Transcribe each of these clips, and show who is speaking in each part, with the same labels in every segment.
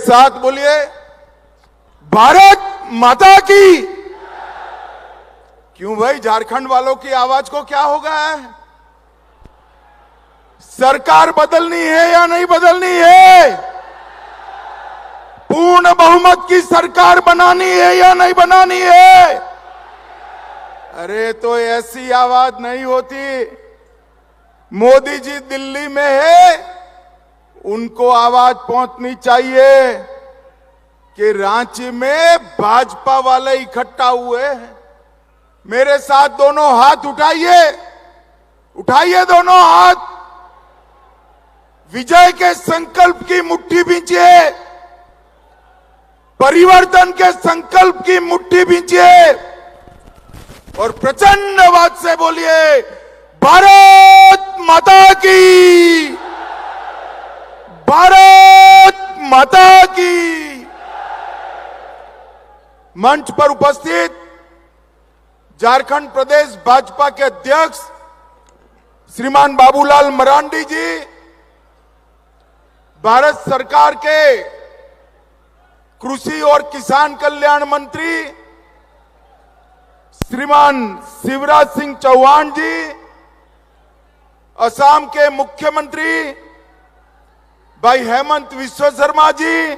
Speaker 1: साथ बोलिए, भारत माता की। क्यों भाई, झारखंड वालों की आवाज को क्या हो गया है? सरकार बदलनी है या नहीं बदलनी है? पूर्ण बहुमत की सरकार बनानी है या नहीं बनानी है? अरे तो ऐसी आवाज नहीं होती। मोदी जी दिल्ली में है, उनको आवाज पहुंचनी चाहिए कि रांची में भाजपा वाले इकट्ठा हुए हैं। मेरे साथ दोनों हाथ उठाइए, उठाइए दोनों हाथ, विजय के संकल्प की मुट्ठी भींचिए, परिवर्तन के संकल्प की मुट्ठी भींचिए और प्रचंड आवाज से बोलिए, भारत माता की, भारत माता की। मंच पर उपस्थित झारखंड प्रदेश भाजपा के अध्यक्ष श्रीमान बाबूलाल मरांडी जी, भारत सरकार के कृषि और किसान कल्याण मंत्री श्रीमान शिवराज सिंह चौहान जी, असम के मुख्यमंत्री भाई हेमंत विश्व शर्मा जी,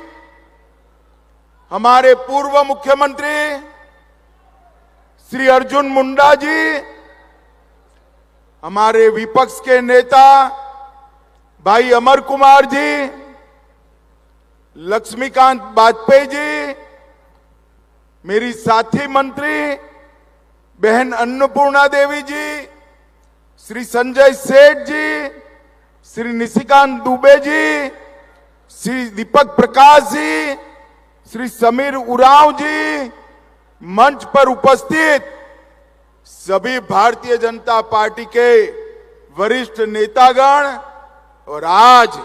Speaker 1: हमारे पूर्व मुख्यमंत्री श्री अर्जुन मुंडा जी, हमारे विपक्ष के नेता भाई अमर कुमार जी, लक्ष्मीकांत वाजपेयी जी, मेरी साथी मंत्री बहन अन्नपूर्णा देवी जी, श्री संजय सेठ जी, श्री निशिकांत दुबे जी, श्री दीपक प्रकाश जी, श्री समीर उरांव जी, मंच पर उपस्थित सभी भारतीय जनता पार्टी के वरिष्ठ नेतागण और आज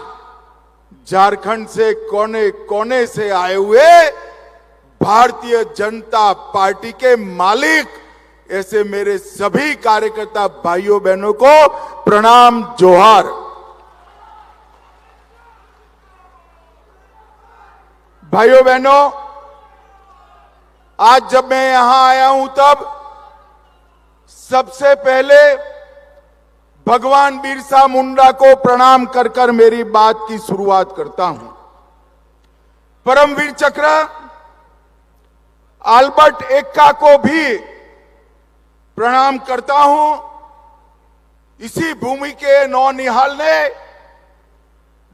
Speaker 1: झारखंड से कोने कोने से आए हुए भारतीय जनता पार्टी के मालिक, ऐसे मेरे सभी कार्यकर्ता भाइयों बहनों को प्रणाम जोहार। भाइयों बहनों, आज जब मैं यहां आया हूं तब सबसे पहले भगवान बिरसा मुंडा को प्रणाम कर कर मेरी बात की शुरुआत करता हूं। परमवीर चक्र अल्बर्ट एक्का को भी प्रणाम करता हूं। इसी भूमि के नौनिहाल ने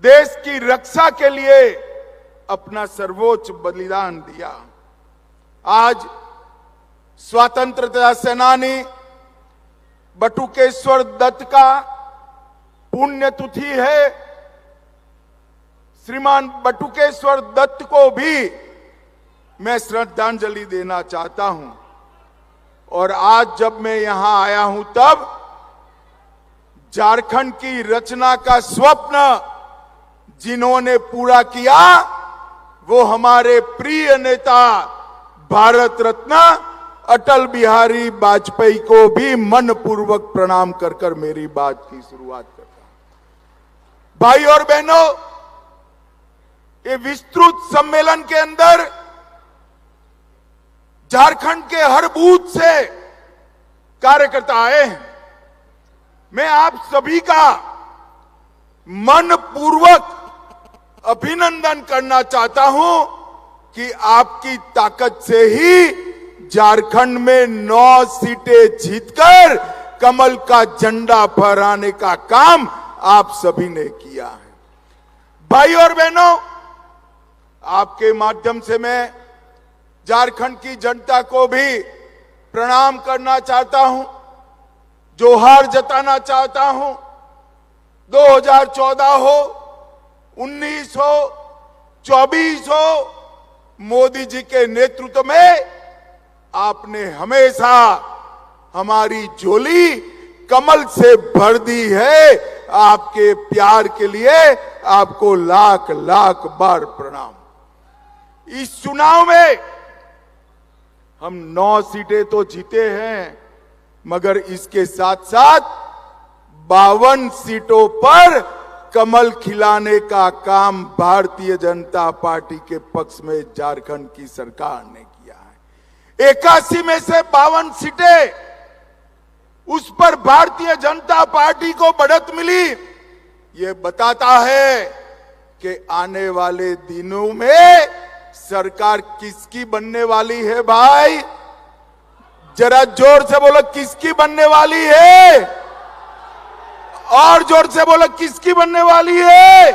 Speaker 1: देश की रक्षा के लिए अपना सर्वोच्च बलिदान दिया। आज स्वतंत्रता सेनानी बटुकेश्वर दत्त का पुण्यतिथि है। श्रीमान बटुकेश्वर दत्त को भी मैं श्रद्धांजलि देना चाहता हूं। और आज जब मैं यहां आया हूं तब झारखंड की रचना का स्वप्न जिन्होंने पूरा किया वो हमारे प्रिय नेता भारत रत्न अटल बिहारी वाजपेयी को भी मनपूर्वक प्रणाम कर कर मेरी बात की शुरुआत करता हूं। भाई और बहनों, ये विस्तृत सम्मेलन के अंदर झारखंड के हर बूथ से कार्यकर्ता आए हैं। मैं आप सभी का मनपूर्वक अभिनंदन करना चाहता हूं कि आपकी ताकत से ही झारखंड में 9 सीटें जीतकर कमल का झंडा फहराने का काम आप सभी ने किया है। भाई और बहनों, आपके माध्यम से मैं झारखंड की जनता को भी प्रणाम करना चाहता हूं, जोहार जताना चाहता हूं। 2014 हो, 19 हो, 24 हो, मोदी जी के नेतृत्व में आपने हमेशा हमारी झोली कमल से भर दी है। आपके प्यार के लिए आपको लाख लाख बार प्रणाम। इस चुनाव में हम 9 सीटें तो जीते हैं, मगर इसके साथ साथ 52 सीटों पर कमल खिलाने का काम भारतीय जनता पार्टी के पक्ष में झारखंड की सरकार ने किया है। 81 में से 52 सीटें, उस पर भारतीय जनता पार्टी को बढ़त मिली। ये बताता है कि आने वाले दिनों में सरकार किसकी बनने वाली है। भाई जरा जोर से बोलो, किसकी बनने वाली है? और जोर से बोलो, किसकी बनने वाली है?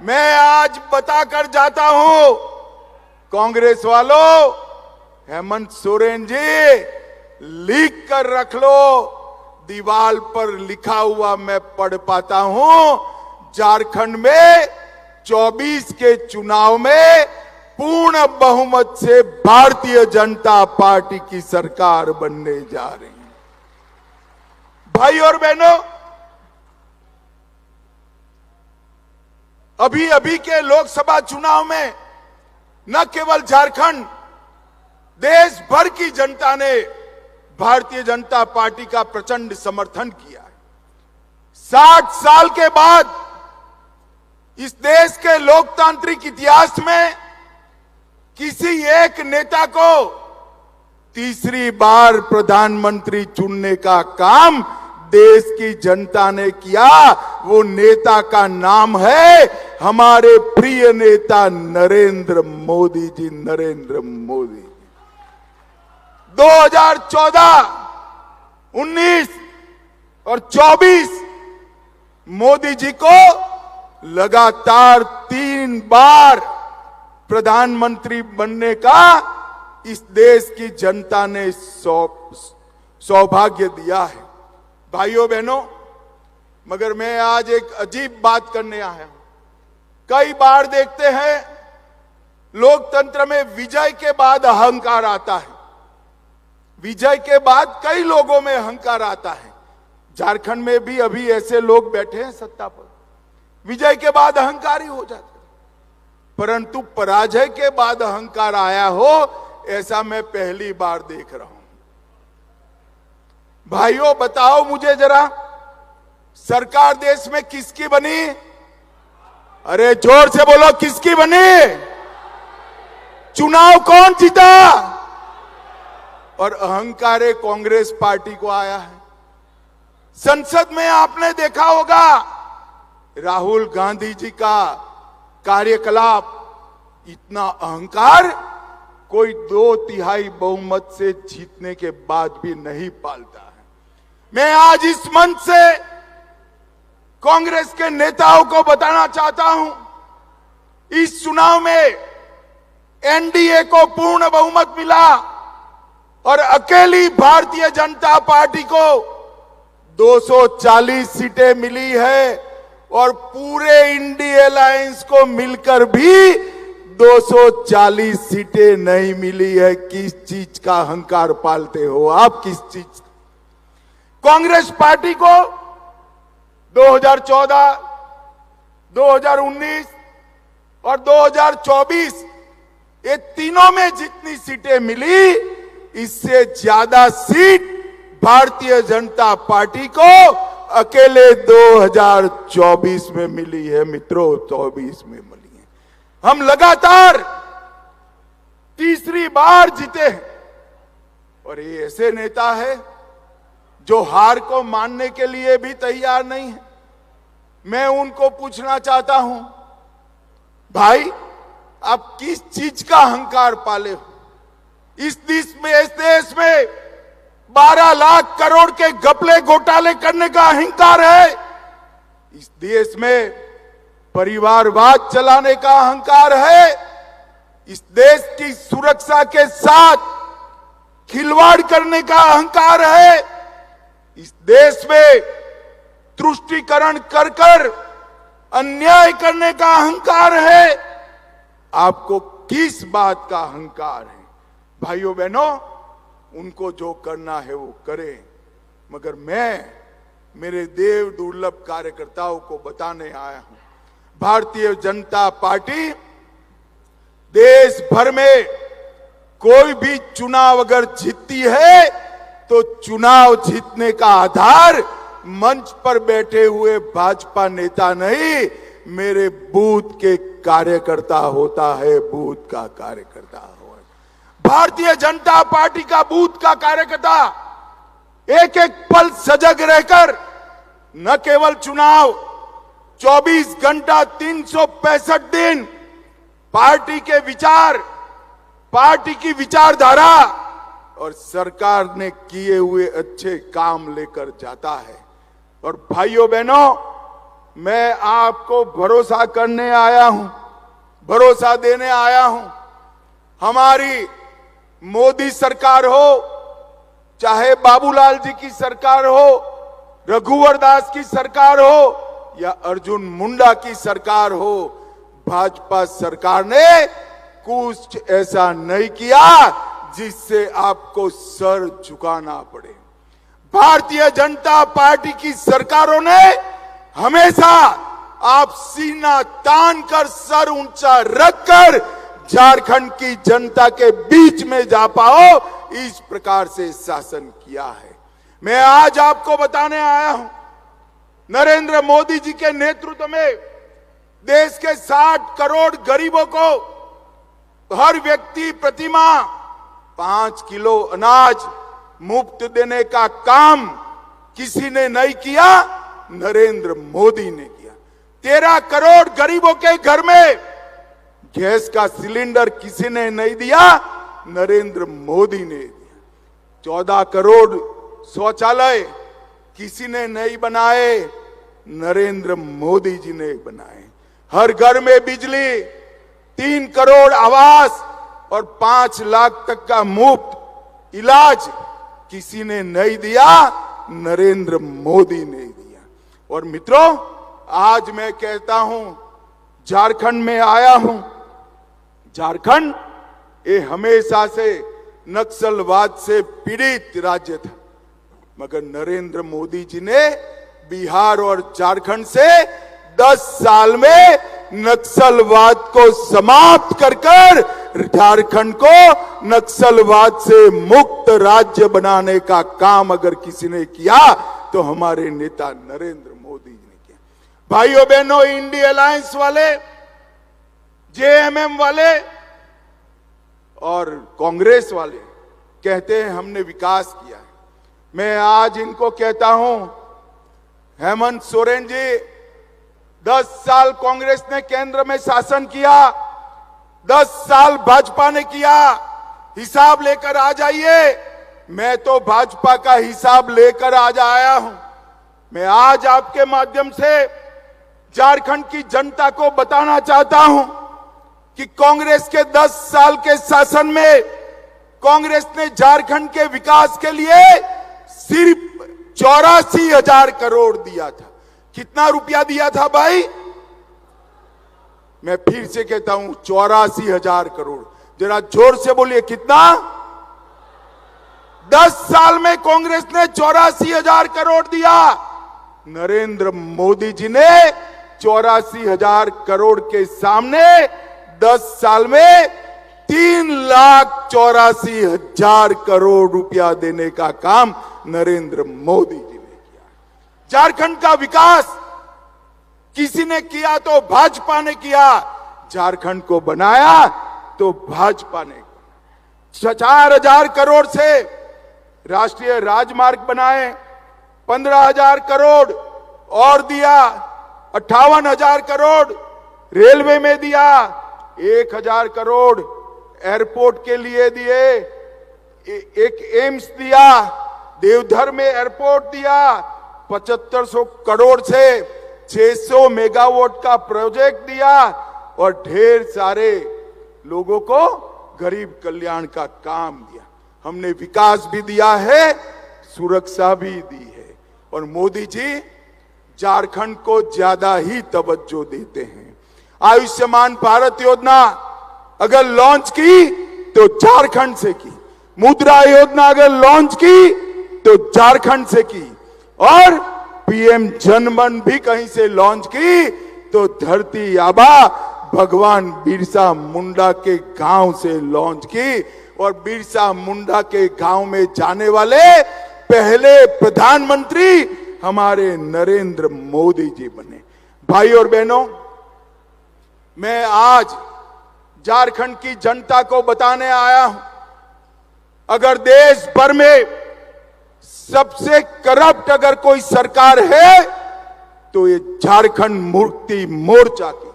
Speaker 1: मैं आज बताकर जाता हूं, कांग्रेस वालों, हेमंत सोरेन जी, लिख कर रख लो, दीवार पर लिखा हुआ मैं पढ़ पाता हूं। झारखंड में 24 के चुनाव में पूर्ण बहुमत से भारतीय जनता पार्टी की सरकार बनने जा रही है। भाई और बहनों, अभी अभी के लोकसभा चुनाव में न केवल झारखंड, देश भर की जनता ने भारतीय जनता पार्टी का प्रचंड समर्थन किया है। 60 साल के बाद इस देश के लोकतांत्रिक इतिहास में किसी एक नेता को तीसरी बार प्रधानमंत्री चुनने का काम देश की जनता ने किया। वो नेता का नाम है हमारे प्रिय नेता नरेंद्र मोदी जी। नरेंद्र मोदी 2014, 19 और 24 मोदी जी को लगातार 3 बार प्रधानमंत्री बनने का इस देश की जनता ने सौभाग्य दिया है। भाइयों बहनों, मगर मैं आज एक अजीब बात करने आया हूं। कई बार देखते हैं लोकतंत्र में विजय के बाद अहंकार आता है। विजय के बाद कई लोगों में अहंकार आता है। झारखंड में भी अभी ऐसे लोग बैठे हैं सत्ता पर, विजय के बाद अहंकारी हो जाते, परंतु पराजय के बाद अहंकार आया हो, ऐसा मैं पहली बार देख रहा हूं। भाइयों बताओ मुझे जरा, सरकार देश में किसकी बनी? अरे जोर से बोलो, किसकी बनी? चुनाव कौन जीता? और अहंकार कांग्रेस पार्टी को आया है। संसद में आपने देखा होगा राहुल गांधी जी का कार्यकलाप, इतना अहंकार कोई 2/3 बहुमत से जीतने के बाद भी नहीं पालता है। मैं आज इस मंच से कांग्रेस के नेताओं को बताना चाहता हूं, इस चुनाव में एनडीए को पूर्ण बहुमत मिला और अकेली भारतीय जनता पार्टी को 240 सीटें मिली है और पूरे इंडिया अलायंस को मिलकर भी 240 सीटें नहीं मिली है। किस चीज का अहंकार पालते हो आप? किस चीज? कांग्रेस पार्टी को 2014, 2019 और 2024 ये तीनों में जितनी सीटें मिली, इससे ज्यादा सीट भारतीय जनता पार्टी को अकेले 2024 में मिली है। मित्रों, 24 में मिली है। हम लगातार तीसरी बार जीते हैं और ये ऐसे नेता है जो हार को मानने के लिए भी तैयार नहीं है। मैं उनको पूछना चाहता हूं, भाई आप किस चीज का अहंकार पाले हो? इस देश में 12 लाख करोड़ के घपले घोटाले करने का अहंकार है। इस देश में परिवारवाद चलाने का अहंकार है। इस देश की सुरक्षा के साथ खिलवाड़ करने का अहंकार है। इस देश में तुष्टीकरण कर अन्याय करने का अहंकार है। आपको किस बात का अहंकार है? भाइयों बहनों, उनको जो करना है वो करें, मगर मैं मेरे देव दुर्लभ कार्यकर्ताओं को बताने आया हूं, भारतीय जनता पार्टी देश भर में कोई भी चुनाव अगर जीतती है तो चुनाव जीतने का आधार मंच पर बैठे हुए भाजपा नेता नहीं, मेरे बूथ के कार्यकर्ता होता है, बूथ का कार्यकर्ता हो। भारतीय जनता पार्टी का बूथ का कार्यकर्ता एक एक पल सजग रहकर न केवल चुनाव 24 घंटा 365 दिन पार्टी के विचार, पार्टी की विचारधारा और सरकार ने किए हुए अच्छे काम लेकर जाता है। और भाइयों बहनों, मैं आपको भरोसा करने आया हूं, भरोसा देने आया हूं। हमारी मोदी सरकार हो, चाहे बाबूलाल जी की सरकार हो, रघुवर दास की सरकार हो या अर्जुन मुंडा की सरकार हो, भाजपा सरकार ने कुछ ऐसा नहीं किया जिससे आपको सर झुकाना पड़े। भारतीय जनता पार्टी की सरकारों ने हमेशा आप सीना तान कर, सर ऊंचा रखकर झारखंड की जनता के बीच में जा पाओ, इस प्रकार से शासन किया है। मैं आज आपको बताने आया हूं, नरेंद्र मोदी जी के नेतृत्व में देश के 60 करोड़ गरीबों को हर व्यक्ति प्रति माह 5 किलो अनाज मुफ्त देने का काम किसी ने नहीं किया, नरेंद्र मोदी ने किया। 13 करोड़ गरीबों के घर में गैस का सिलेंडर किसी ने नहीं दिया, नरेंद्र मोदी ने दिया। 14 करोड़ शौचालय किसी ने नहीं बनाए, नरेंद्र मोदी जी ने बनाए। हर घर में बिजली, 3 करोड़ आवास और 5 लाख तक का मुफ्त इलाज किसी ने नहीं दिया, नरेंद्र मोदी ने दिया। और मित्रों, आज मैं कहता हूं, झारखंड में आया हूं। झारखंड ये हमेशा से नक्सलवाद से पीड़ित राज्य था, मगर नरेंद्र मोदी जी ने बिहार और झारखंड से 10 साल में नक्सलवाद को समाप्त कर झारखंड को नक्सलवाद से मुक्त राज्य बनाने का काम अगर किसी ने किया तो हमारे नेता नरेंद्र मोदी जी ने किया। भाइयों बहनों, इंडिया अलायंस वाले, जेएमएम वाले और कांग्रेस वाले कहते हैं हमने विकास किया है। मैं आज इनको कहता हूं, हेमंत सोरेन जी, 10 साल कांग्रेस ने केंद्र में शासन किया, 10 साल भाजपा ने किया, हिसाब लेकर आ जाइए। मैं तो भाजपा का हिसाब लेकर आज आया हूं। मैं आज आपके माध्यम से झारखंड की जनता को बताना चाहता हूं कि कांग्रेस के 10 साल के शासन में कांग्रेस ने झारखंड के विकास के लिए सिर्फ 84,000 करोड़ दिया था। कितना रुपया दिया था भाई? मैं फिर से कहता हूं, 84,000 करोड़। जरा जोर से बोलिए, कितना? 10 साल में कांग्रेस ने 84,000 करोड़ दिया। नरेंद्र मोदी जी ने 84,000 करोड़ के सामने 10 साल में 3,84,000 करोड़ रुपया देने का काम नरेंद्र मोदी जी ने किया। झारखंड का विकास किसी ने किया तो भाजपा ने किया, झारखंड को बनाया तो भाजपा ने। 4,000 करोड़ से राष्ट्रीय राजमार्ग बनाए, 15,000 करोड़ और दिया, 58,000 करोड़ रेलवे में दिया, 1,000 करोड़ एयरपोर्ट के लिए दिए, एक एम्स दिया, देवधर में एयरपोर्ट दिया, 7500 करोड़ से 600 मेगावाट का प्रोजेक्ट दिया और ढेर सारे लोगों को गरीब कल्याण का काम दिया। हमने विकास भी दिया है, सुरक्षा भी दी है। और मोदी जी झारखंड को ज्यादा ही तवज्जो देते हैं। आयुष्मान भारत योजना अगर लॉन्च की तो झारखंड से की, मुद्रा योजना अगर लॉन्च की तो झारखंड से की, और पीएम जनमन भी कहीं से लॉन्च की तो धरती आबा भगवान बिरसा मुंडा के गांव से लॉन्च की। और बिरसा मुंडा के गांव में जाने वाले पहले प्रधानमंत्री हमारे नरेंद्र मोदी जी बने। भाई और बहनों, मैं आज झारखंड की जनता को बताने आया हूं, अगर देश भर में सबसे करप्ट अगर कोई सरकार है तो ये झारखंड मुक्ति मोर्चा की।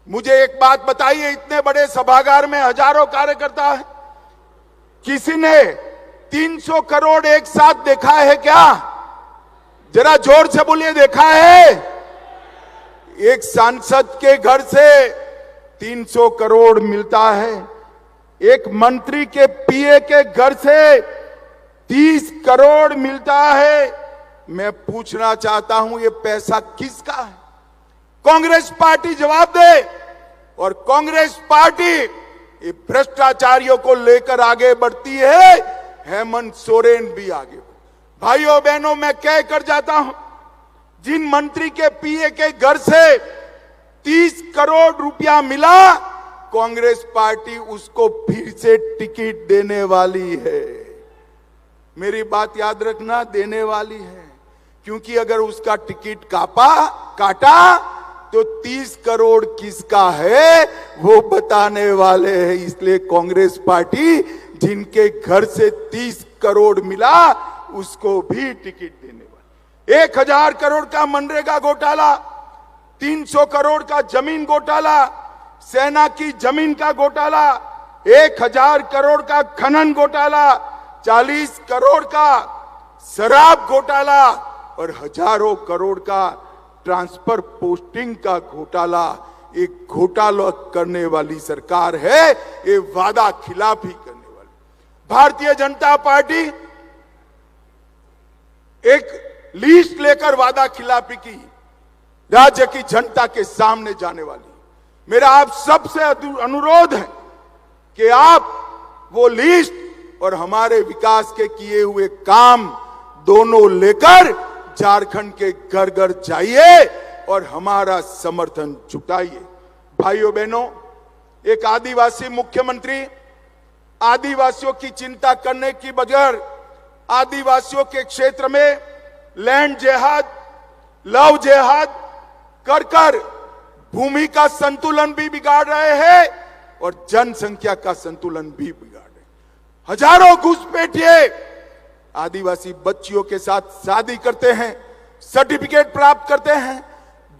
Speaker 1: मुझे एक बात बताइए, इतने बड़े सभागार में हजारों कार्यकर्ता है, किसी ने 300 करोड़ एक साथ देखा है क्या? जरा जोर से बोलिए, देखा है? एक सांसद के घर से 300 करोड़ मिलता है, एक मंत्री के पीए के घर से 30 करोड़ मिलता है। मैं पूछना चाहता हूं, ये पैसा किसका है? कांग्रेस पार्टी जवाब दे। और कांग्रेस पार्टी ये भ्रष्टाचारियों को लेकर आगे बढ़ती है, हेमंत सोरेन भी आगे। भाइयों बहनों, मैं कह कर जाता हूं, जिन मंत्री के पीए के घर से 30 करोड़ रुपया मिला, कांग्रेस पार्टी उसको फिर से टिकट देने वाली है। मेरी बात याद रखना, देने वाली है, क्योंकि अगर उसका टिकट काटा तो 30 करोड़ किसका है वो बताने वाले हैं। इसलिए कांग्रेस पार्टी जिनके घर से 30 करोड़ मिला उसको भी टिकट देने वाली। 1000 करोड़ का मनरेगा घोटाला, 300 करोड़ का जमीन घोटाला, सेना की जमीन का घोटाला, 1000 करोड़ का खनन घोटाला, 40 करोड़ का शराब घोटाला और हजारों करोड़ का ट्रांसफर पोस्टिंग का घोटाला। एक घोटाला करने वाली सरकार है, ये वादा खिलाफी करने वाली। भारतीय जनता पार्टी एक लिस्ट लेकर वादा खिलाफी की राज्य की जनता के सामने जाने वाली। मेरा आप सबसे अनुरोध है कि आप वो लिस्ट और हमारे विकास के किए हुए काम दोनों लेकर झारखंड के घर घर जाइए और हमारा समर्थन जुटाइए। भाइयों बहनों, एक आदिवासी मुख्यमंत्री आदिवासियों की चिंता करने की बजाय आदिवासियों के क्षेत्र में लैंड जेहाद, लव जेहाद कर भूमि का संतुलन भी बिगाड़ रहे हैं और जनसंख्या का संतुलन भी बिगाड़ रहे हैं। हजारों घुसपैठिए आदिवासी बच्चियों के साथ शादी करते हैं, सर्टिफिकेट प्राप्त करते हैं,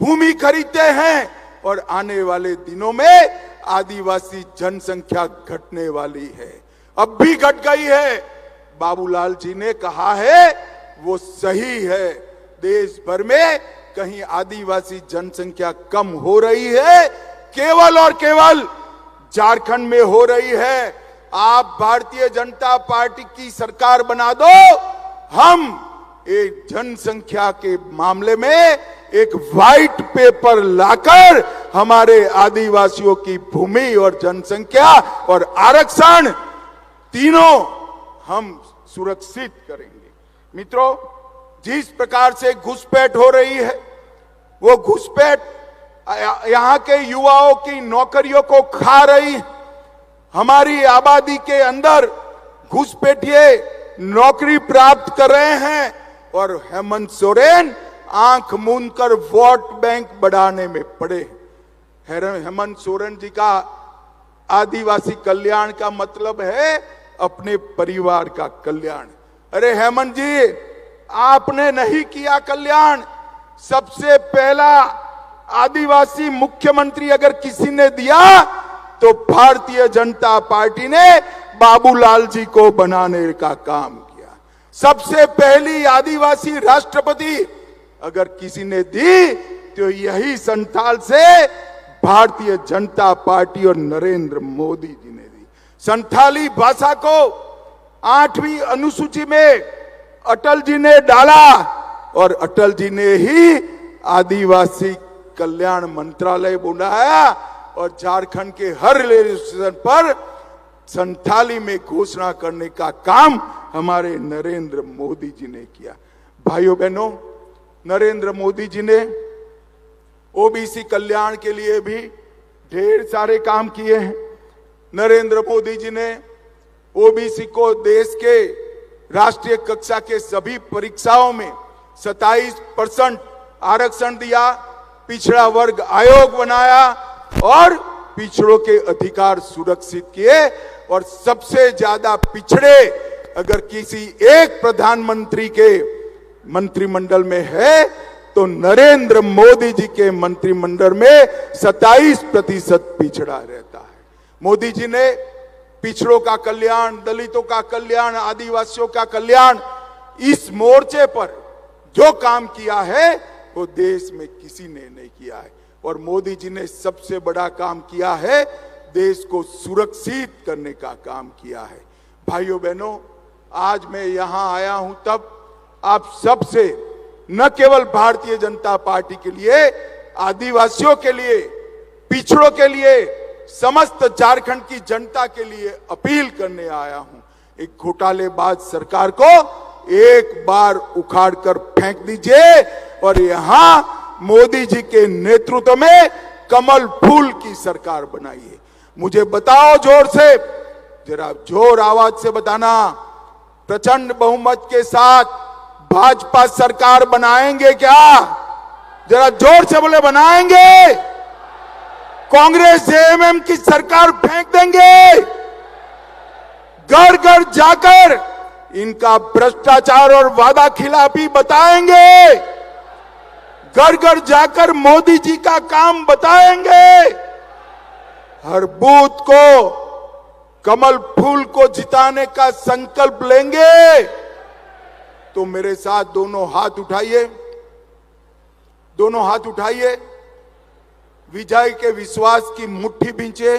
Speaker 1: भूमि खरीदते हैं और आने वाले दिनों में आदिवासी जनसंख्या घटने वाली है। अब भी घट गई है। बाबूलाल जी ने कहा है वो सही है। देश भर में कहीं आदिवासी जनसंख्या कम हो रही है, केवल और केवल झारखंड में हो रही है। आप भारतीय जनता पार्टी की सरकार बना दो, हम एक जनसंख्या के मामले में एक व्हाइट पेपर लाकर हमारे आदिवासियों की भूमि और जनसंख्या और आरक्षण तीनों हम सुरक्षित करेंगे। मित्रों, जिस प्रकार से घुसपैठ हो रही है, वो घुसपैठ यहां के युवाओं की नौकरियों को खा रही है। हमारी आबादी के अंदर घुसपैठिए नौकरी प्राप्त कर रहे हैं और हेमंत सोरेन आंख मूंद कर वोट बैंक बढ़ाने में पड़े। हेमंत सोरेन जी का आदिवासी कल्याण का मतलब है अपने परिवार का कल्याण। अरे हेमंत जी, आपने नहीं किया कल्याण। सबसे पहला आदिवासी मुख्यमंत्री अगर किसी ने दिया तो भारतीय जनता पार्टी ने बाबूलाल जी को बनाने का काम किया। सबसे पहली आदिवासी राष्ट्रपति अगर किसी ने दी तो यही संथाल से भारतीय जनता पार्टी और नरेंद्र मोदी जी ने दी। संथाली भाषा को 8वीं अनुसूची में अटल जी ने डाला और अटल जी ने ही आदिवासी कल्याण मंत्रालय बनाया और झारखंड के हर रेलवे स्टेशन पर संथाली में घोषणा करने का काम हमारे नरेंद्र मोदी जी ने किया। भाइयों बहनों, नरेंद्र मोदी जी ने ओबीसी कल्याण के लिए भी ढेर सारे काम किए हैं। नरेंद्र मोदी जी ने ओबीसी को देश के राष्ट्रीय कक्षा के सभी परीक्षाओं में 27% आरक्षण दिया, पिछड़ा वर्ग आयोग बनाया और पिछड़ों के अधिकार सुरक्षित किए। और सबसे ज्यादा पिछड़े अगर किसी एक प्रधानमंत्री के मंत्रिमंडल में है तो नरेंद्र मोदी जी के मंत्रिमंडल में 27% पिछड़ा रहता है। मोदी जी ने पिछड़ों का कल्याण, दलितों का कल्याण, आदिवासियों का कल्याण, इस मोर्चे पर जो काम किया है वो देश में किसी ने नहीं किया है। और मोदी जी ने सबसे बड़ा काम किया है, देश को सुरक्षित करने का काम किया है। भाइयों बहनों, आज मैं यहां आया हूं तब आप सबसे न केवल भारतीय जनता पार्टी के लिए, आदिवासियों के लिए, पिछड़ों के लिए, समस्त झारखंड की जनता के लिए अपील करने आया हूं। एक घोटालेबाज सरकार को एक बार उखाड़ कर फेंक दीजिए और यहां मोदी जी के नेतृत्व में कमल फूल की सरकार बनाइए। मुझे बताओ जोर से, जरा जोर आवाज से बताना, प्रचंड बहुमत के साथ भाजपा सरकार बनाएंगे क्या? जरा जोर से बोले, बनाएंगे? कांग्रेस जेएमएम की सरकार फेंक देंगे? घर घर जाकर इनका भ्रष्टाचार और वादा खिलाफी बताएंगे? घर घर जाकर मोदी जी का काम बताएंगे? हर बूथ को कमल फूल को जिताने का संकल्प लेंगे? तो मेरे साथ दोनों हाथ उठाइए, दोनों हाथ उठाइए, विजय के विश्वास की मुट्ठी भींचे।